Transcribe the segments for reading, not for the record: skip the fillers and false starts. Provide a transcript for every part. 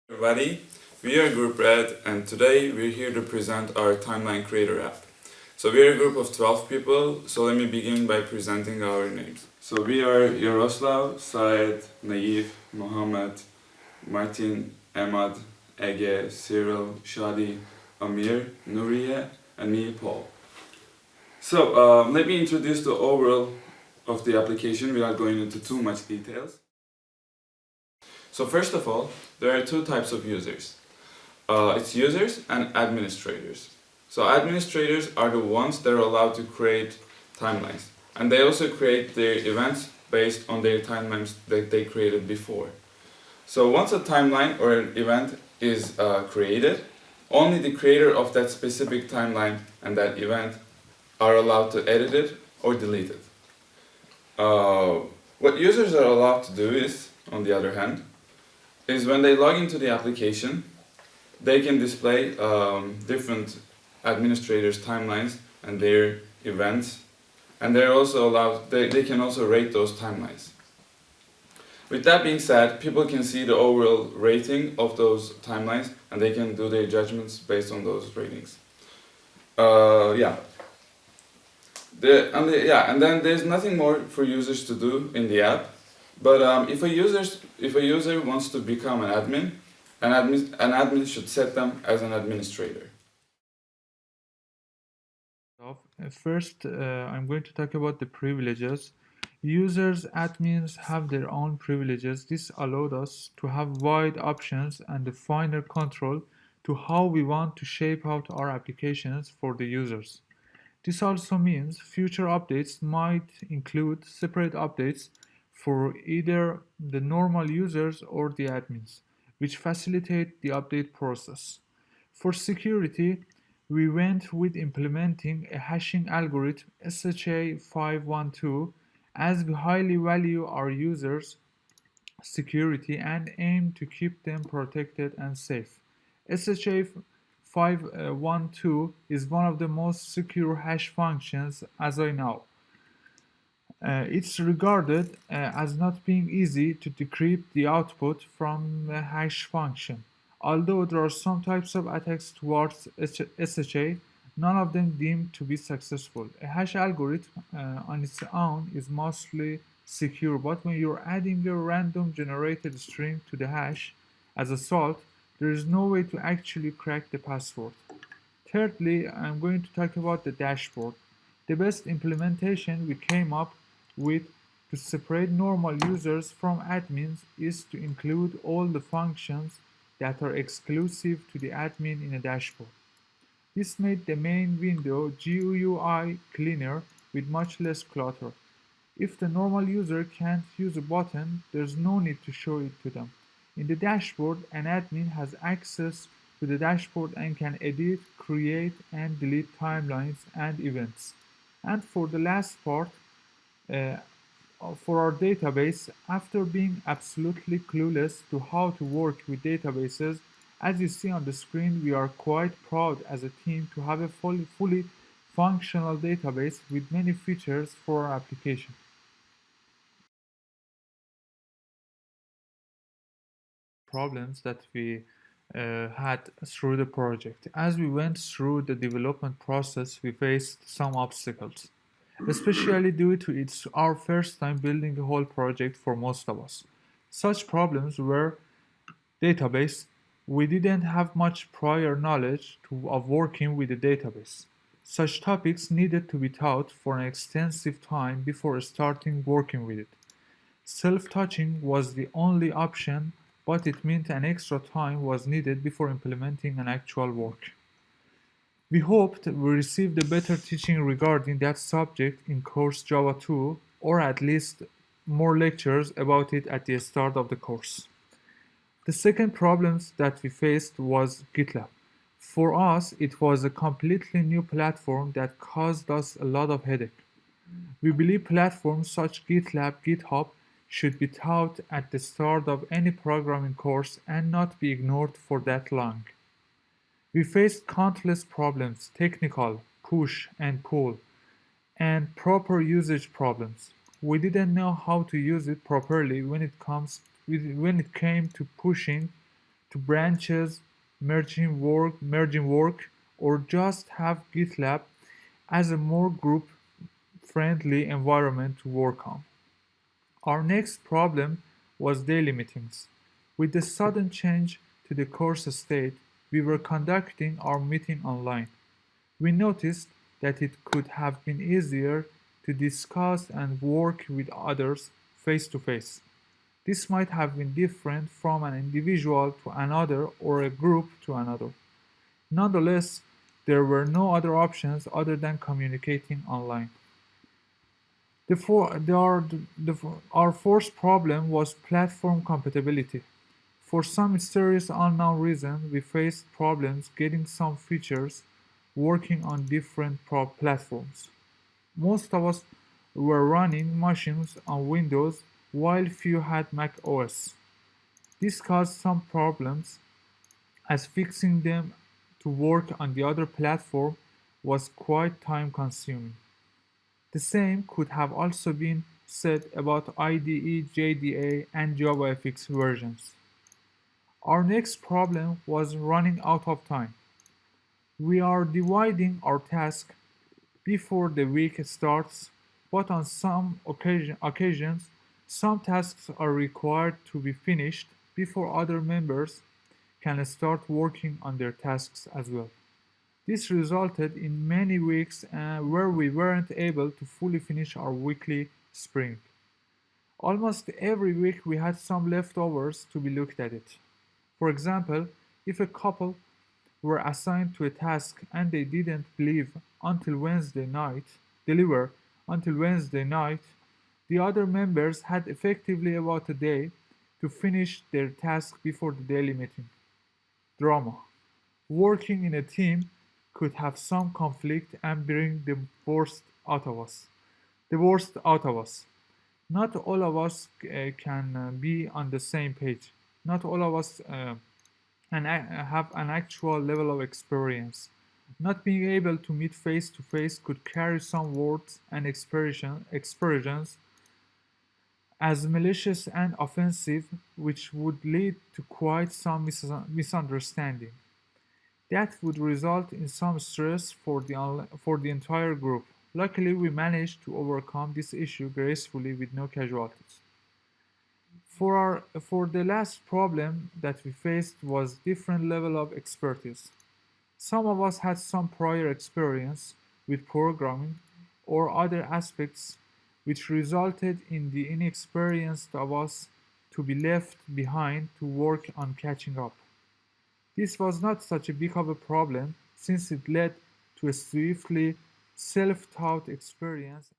Everybody, we are Group Red and today we're here to present our Timeline Creator app. So we are a group of 12 people, so let me begin by presenting our names. So we are Yaroslav, Saed, Naif, Mohammed, Martin, Ahmad, Ege, Cyril, Shadi, Amir, Nuriye, and me, Paul. So let me introduce the overall of the application without going into too much details. So first of all, there are two types of users. It's users and administrators. So administrators are the ones that are allowed to create timelines. And they also create their events based on their timelines that they created before. So once a timeline or an event is created, only the creator of that specific timeline and that event are allowed to edit it or delete it. What users are allowed to do is, on the other hand, is when they log into the application, they can display different administrators' timelines and their events, and they're also allowed. They can also rate those timelines. With that being said, people can see the overall rating of those timelines, and they can do their judgments based on those ratings. Yeah. And then there's nothing more for users to do in the app. But if a user wants to become an admin should set them as an administrator. First, I'm going to talk about the privileges. Users, admins have their own privileges. This allowed us to have wide options and a finer control to how we want to shape out our applications for the users. This also means future updates might include separate updates for either the normal users or the admins, which facilitate the update process. For security, we went with implementing a hashing algorithm SHA-512 as we highly value our users' security and aim to keep them protected and safe. SHA-512 is one of the most secure hash functions as I know. It's regarded as not being easy to decrypt the output from a hash function. Although there are some types of attacks towards SHA, none of them deemed to be successful. A hash algorithm on its own is mostly secure, but when you're adding a random generated string to the hash as a salt, there is no way to actually crack the password. Thirdly, I'm going to talk about the dashboard. The best implementation we came up with to separate normal users from admins is to include all the functions that are exclusive to the admin in a dashboard. This made the main window GUI cleaner with much less clutter. If the normal user can't use a button, there's no need to show it to them. In the dashboard, an admin has access to the dashboard and can edit, create, and delete timelines and events. And for the last part, uh, for our database, after being absolutely clueless to how to work with databases, as you see on the screen, we are quite proud as a team to have a fully functional database with many features for our application. Problems that we had through the project. As we went through the development process, we faced some obstacles, especially due to it's our first time building the whole project for most of us. Such problems were database. We didn't have much prior knowledge of working with the database. Such topics needed to be taught for an extensive time before starting working with it. Self-touching was the only option, but it meant an extra time was needed before implementing an actual work. We hoped we received a better teaching regarding that subject in course Java 2, or at least more lectures about it at the start of the course. The second problem that we faced was GitLab. For us, it was a completely new platform that caused us a lot of headache. We believe platforms such GitLab, GitHub should be taught at the start of any programming course and not be ignored for that long. We faced countless problems, technical, push and pull, and proper usage problems. We didn't know how to use it properly when it came to pushing to branches, merging work, or just have GitLab as a more group friendly environment to work on. Our next problem was daily meetings. With the sudden change to the course state, we were conducting our meeting online. We noticed that it could have been easier to discuss and work with others face to face. This might have been different from an individual to another or a group to another. Nonetheless, there were no other options other than communicating online. Our fourth problem was platform compatibility. For some mysterious unknown reason, we faced problems getting some features working on different platforms. Most of us were running machines on Windows while few had Mac OS. This caused some problems as fixing them to work on the other platform was quite time consuming. The same could have also been said about IDE, JDA, and JavaFX versions. Our next problem was running out of time. We are dividing our task before the week starts, but on some occasions, some tasks are required to be finished before other members can start working on their tasks as well. This resulted in many weeks where we weren't able to fully finish our weekly sprint. Almost every week we had some leftovers to be looked at it. For example, if a couple were assigned to a task and they didn't deliver until Wednesday night, the other members had effectively about a day to finish their task before the daily meeting. Drama. Working in a team could have some conflict and bring The worst out of us. Not all of us can be on the same page. Not all of us have an actual level of experience. Not being able to meet face to face could carry some words and expressions as malicious and offensive, which would lead to quite some misunderstanding. That would result in some stress for the entire group. Luckily, we managed to overcome this issue gracefully with no casualties. For the last problem that we faced was different level of expertise. Some of us had some prior experience with programming or other aspects which resulted in the inexperienced of us to be left behind to work on catching up. This was not such a big of a problem since it led to a swiftly self-taught experience.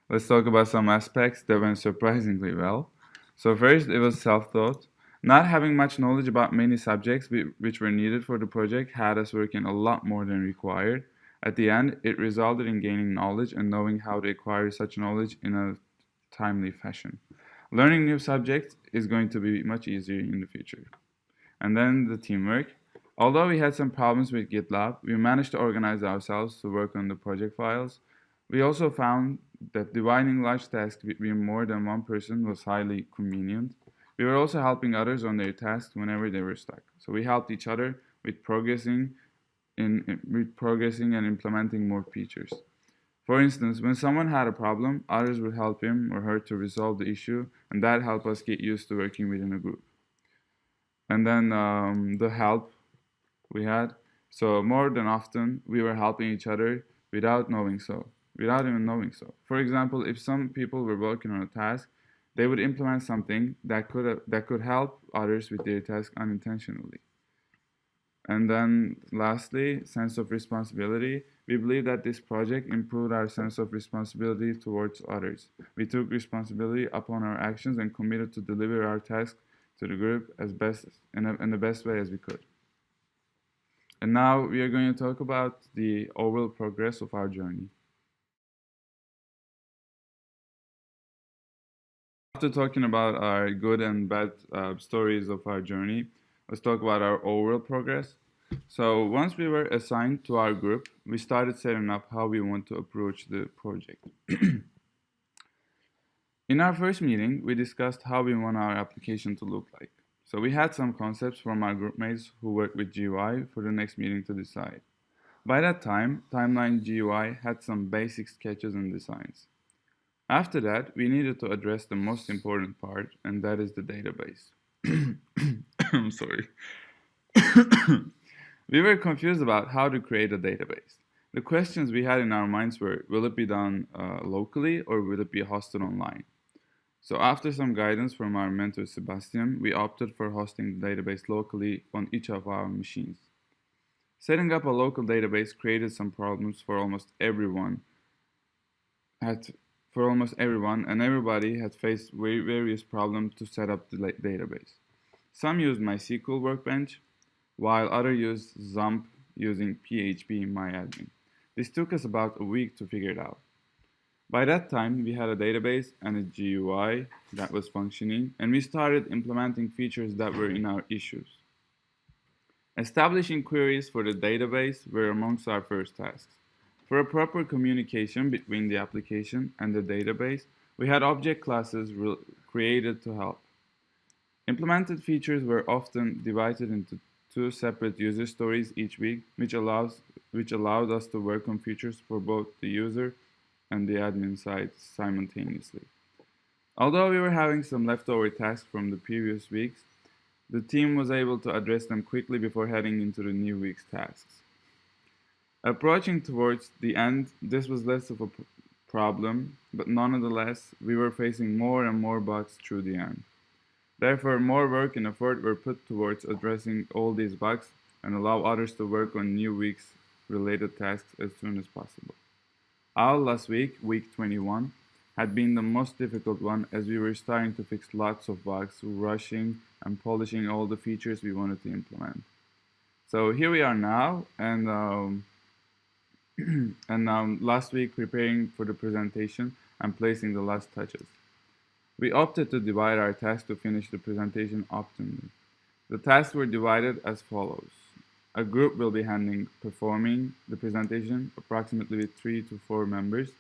Let's talk about some aspects that went surprisingly well. So, first, it was self taught. Not having much knowledge about many subjects which were needed for the project had us working a lot more than required. At the end, it resulted in gaining knowledge and knowing how to acquire such knowledge in a timely fashion. Learning new subjects is going to be much easier in the future. And then the teamwork. Although we had some problems with GitLab, we managed to organize ourselves to work on the project files. We also found that dividing large tasks between more than one person was highly convenient. We were also helping others on their tasks whenever they were stuck. So we helped each other with progressing and implementing more features. For instance, when someone had a problem, others would help him or her to resolve the issue, and that helped us get used to working within a group. And then the help we had. So more than often, we were helping each other without even knowing so. For example, if some people were working on a task, they would implement something that could help others with their task unintentionally. And then lastly, sense of responsibility. We believe that this project improved our sense of responsibility towards others. We took responsibility upon our actions and committed to deliver our task to the group in the best way as we could. And now we are going to talk about the overall progress of our journey. After talking about our good and bad stories of our journey, let's talk about our overall progress. So once we were assigned to our group, we started setting up how we want to approach the project. In our first meeting, we discussed how we want our application to look like. So we had some concepts from our group mates who work with GUI for the next meeting to decide. By that time, Timeline GUI had some basic sketches and designs. After that, we needed to address the most important part, and that is the database. I'm sorry. We were confused about how to create a database. The questions we had in our minds were, will it be done locally or will it be hosted online? So after some guidance from our mentor Sebastian, we opted for hosting the database locally on each of our machines. Setting up a local database created some problems for almost everyone, and everybody had faced various problems to set up the database. Some used MySQL Workbench, while others used XAMPP using PHP MyAdmin. This took us about a week to figure it out. By that time, we had a database and a GUI that was functioning, and we started implementing features that were in our issues. Establishing queries for the database were amongst our first tasks. For a proper communication between the application and the database, we had object classes created to help. Implemented features were often divided into 2 separate user stories each week, which allowed us to work on features for both the user and the admin side simultaneously. Although we were having some leftover tasks from the previous weeks, the team was able to address them quickly before heading into the new week's tasks. Approaching towards the end, this was less of a problem, but nonetheless, we were facing more and more bugs through the end. Therefore, more work and effort were put towards addressing all these bugs and allow others to work on new week's related tasks as soon as possible. Our last week, week 21, had been the most difficult one as we were starting to fix lots of bugs, rushing and polishing all the features we wanted to implement. So here we are now, and last week preparing for the presentation and placing the last touches. We opted to divide our tasks to finish the presentation optimally. The tasks were divided as follows. A group will be handling performing the presentation, approximately with 3 to 4 members,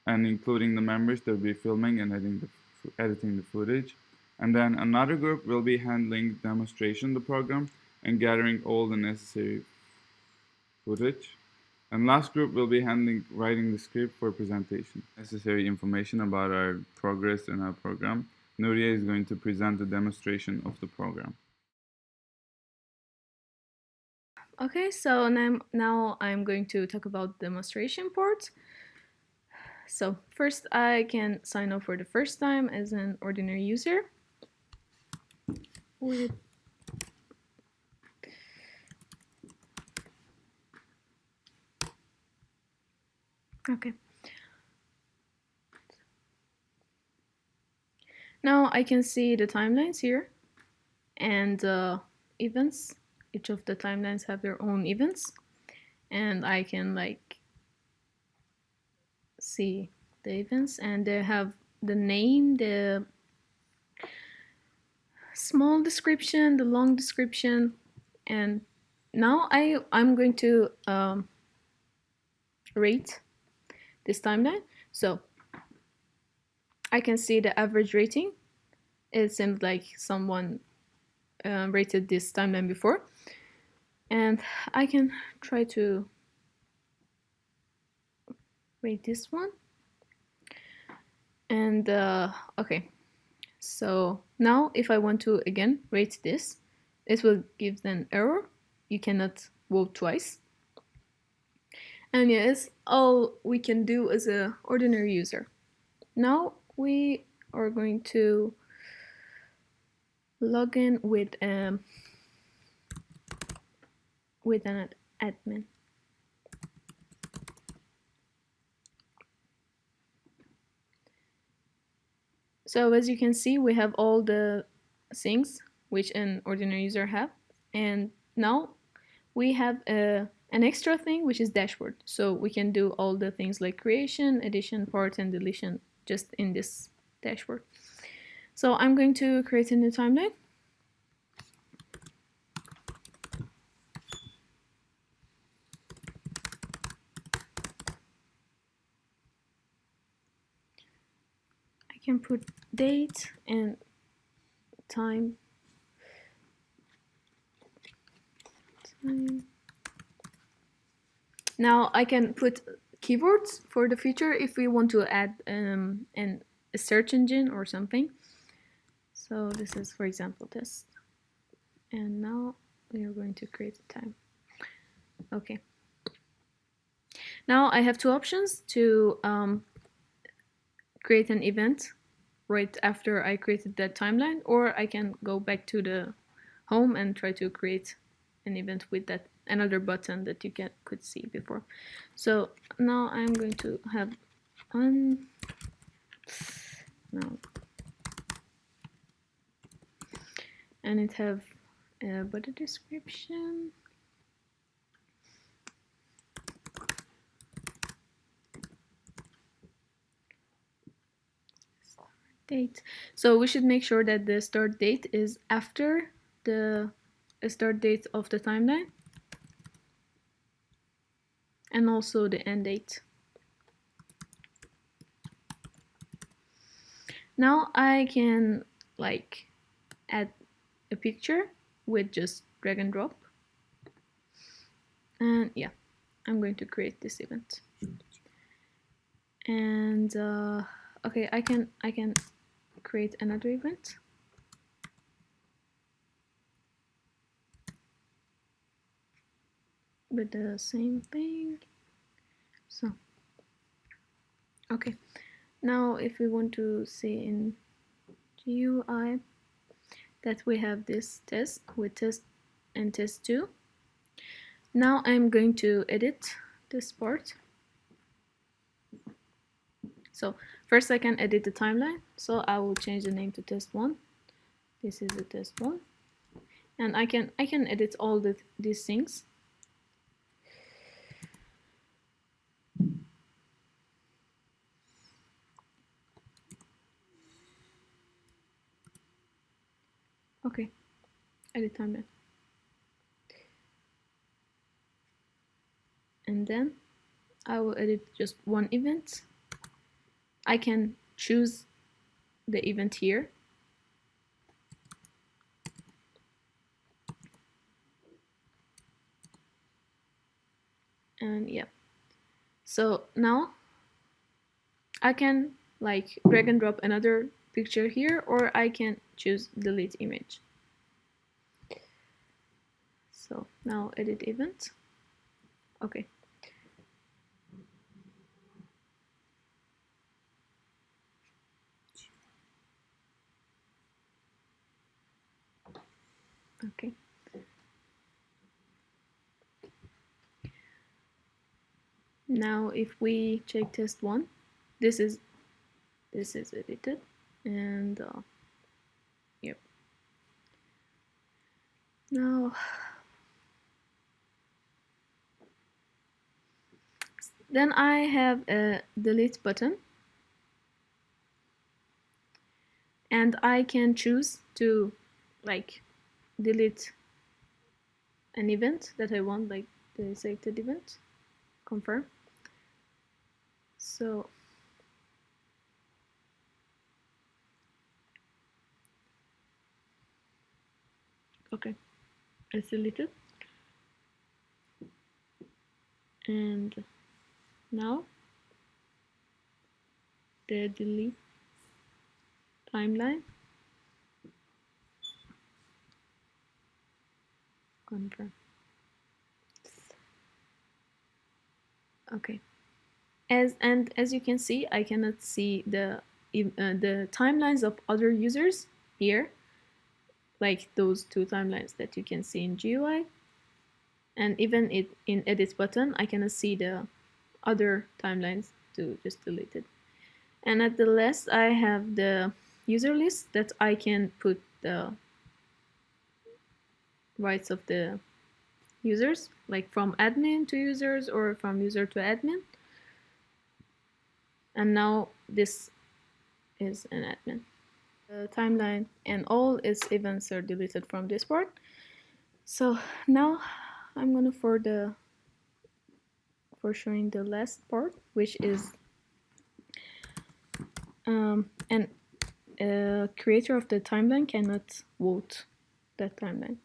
and including the members, they'll be filming and editing the footage. And then another group will be handling demonstration the program and gathering all the necessary footage. And last group will be writing the script for presentation. Necessary information about our progress in our program. Nuria is going to present the demonstration of the program. Okay, so now I'm going to talk about demonstration part. So first I can sign up for the first time as an ordinary user. Okay. Now I can see the timelines here and events. Each of the timelines have their own events, and I can like see the events, and they have the name, the small description, the long description, and now I'm going to rate this timeline. So I can see the average rating. It seems like someone rated this timeline before, and I can try to rate this one. And okay, so now if I want to again rate this, it will give an error. You cannot vote twice. And yes, all we can do as an ordinary user. Now we are going to log in with an admin. So as you can see, we have all the things which an ordinary user have, and now we have an extra thing which is dashboard. So we can do all the things like creation, addition, part, and deletion just in this dashboard. So I'm going to create a new timeline. I can put date and time. Now I can put keywords for the future if we want to add a search engine or something. So this is, for example, test. And now we are going to create the time. Okay. Now I have two options to create an event right after I created that timeline, or I can go back to the home and try to create an event with that another button that you could see before. So now I'm going to have one. No. And it have a body description. Start date. So we should make sure that the start date is after the start date of the timeline, and also the end date. Now I can like add a picture with just drag and drop. And yeah, I'm going to create this event. And okay, I can create another event. With the same thing. So okay, now if we want to see in GUI that we have this test with test and test 2. Now I'm going to edit this part. So first I can edit the timeline. So I will change the name to test 1. This is the test 1. And I can edit all these things. Okay, edit timeline. And then I will edit just one event. I can choose the event here. And yeah, so now I can like drag and drop another picture here, or I can choose delete image. So now edit event. Okay. Okay. Now if we check test 1, this is edited, and yep. Now then I have a delete button, and I can choose to like delete an event that I want, like the selected event, confirm. So okay, it's deleted. And now the delete timeline, confirm. Okay, as you can see, I cannot see the timelines of other users here, like those two timelines that you can see in GUI. And even in edit button, I cannot see the other timelines to just delete it. And at the last, I have the user list that I can put the rights of the users, like from admin to users or from user to admin. And now this is an admin. The timeline and all its events are deleted from this part. So now I'm gonna for showing the last part, which is an creator of the timeline cannot vote that timeline.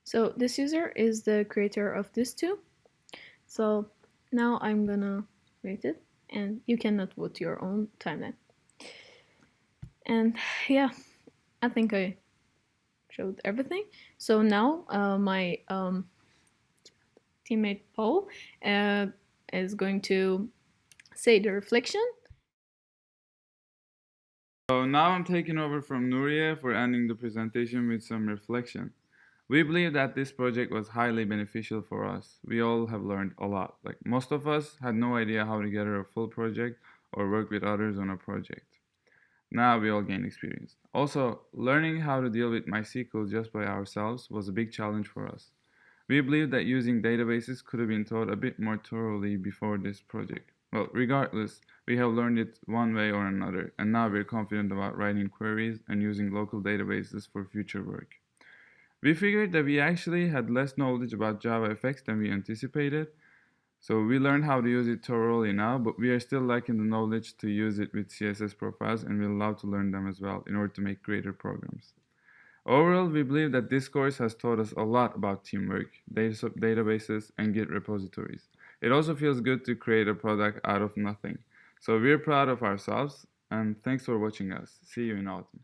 So this user is the creator of this too. So now I'm gonna rate it, and you cannot vote your own timeline. And yeah, I think I showed everything. So now my teammate Paul is going to say the reflection. So now I'm taking over from Nuria for ending the presentation with some reflection. We believe that this project was highly beneficial for us. We all have learned a lot. Like most of us had no idea how to gather a full project or work with others on a project. Now we all gain experience. Also, learning how to deal with MySQL just by ourselves was a big challenge for us. We believe that using databases could have been taught a bit more thoroughly before this project. Well, regardless, we have learned it one way or another, and now we're confident about writing queries and using local databases for future work. We figured that we actually had less knowledge about Java effects than we anticipated, so we learned how to use it thoroughly now, but we are still lacking the knowledge to use it with CSS profiles, and we'll love to learn them as well in order to make greater programs. Overall, we believe that this course has taught us a lot about teamwork, databases, and Git repositories. It also feels good to create a product out of nothing. So we're proud of ourselves, and thanks for watching us. See you in autumn.